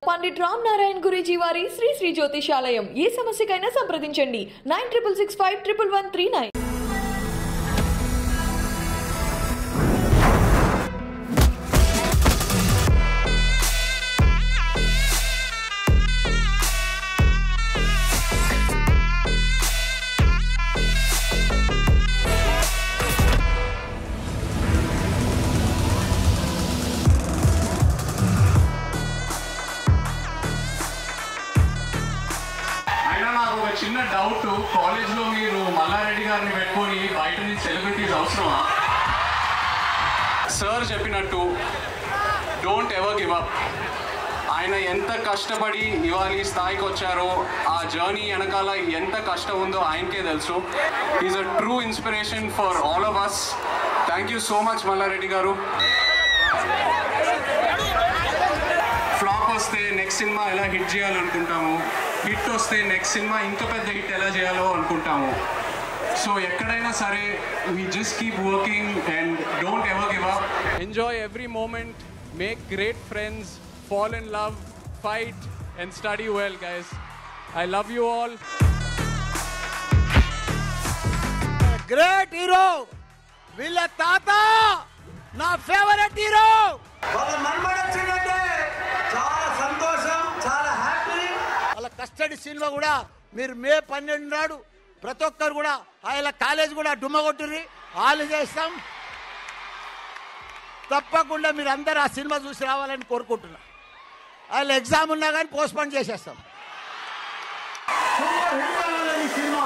పండిట్ రామ్ నారాయణ గురూజీ వారి శ్రీ శ్రీ జ్యోతిషాలయం. ఏ సమస్యకైనా సంప్రదించండి 96656139. చిన్న డౌట్, కాలేజ్లో మీరు మల్లారెడ్డి గారిని పెట్టుకొని బయట నుంచి సెలబ్రిటీస్ అవసరమా? సార్ చెప్పినట్టు డోంట్ ఎవర్ గివ్ అప్. ఆయన ఎంత కష్టపడి ఇవాళ ఈ స్థాయికి వచ్చారో, ఆ జర్నీ వెనకాల ఎంత కష్టం ఉందో ఆయనకే తెలుసు. Is a true inspiration for all of us. Thank you so much Mallareddy గారు. ఫ్లాప్ వస్తే నెక్స్ట్ సినిమా ఎలా హిట్ చేయాలనుకుంటాము, హిట్ వస్తే నెక్స్ట్ సినిమా ఇంకా పెద్ద హిట్ ఎలా చేయాలో అనుకుంటాము. సో ఎక్కడైనా సరే we just keep working and don't ever give up. Enjoy every moment, make great friends, fall in love, fight and study well, guys. I love you all. Great hero, Villa Tata, నా favourite hero. వాళ్ళ మనమడొచ్చిందంటే చాలా సంతోషం, చాలా happy. వాళ్ళ custody cinema కూడా మీరు మే 12 నాడు ప్రతి ఒక్కరు కూడా ఆయన కాలేజ్ కూడా డుమ్మ కొట్టుర్రి, వాళ్ళు చేస్తాం. తప్పకుండా మీరు అందరూ ఆ సినిమా చూసి రావాలని కోరుకుంటున్నా. వాళ్ళు ఎగ్జామ్ ఉన్నా కానీ పోస్ట్పోన్ చేసేస్తాం. సినిమా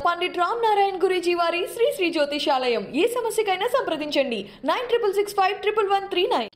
పండిట్ రామ్ నారాయణ గురూజీ వారి శ్రీ శ్రీ జ్యోతిషాలయం. ఏ సమస్యకైనా సంప్రదించండి 96651139.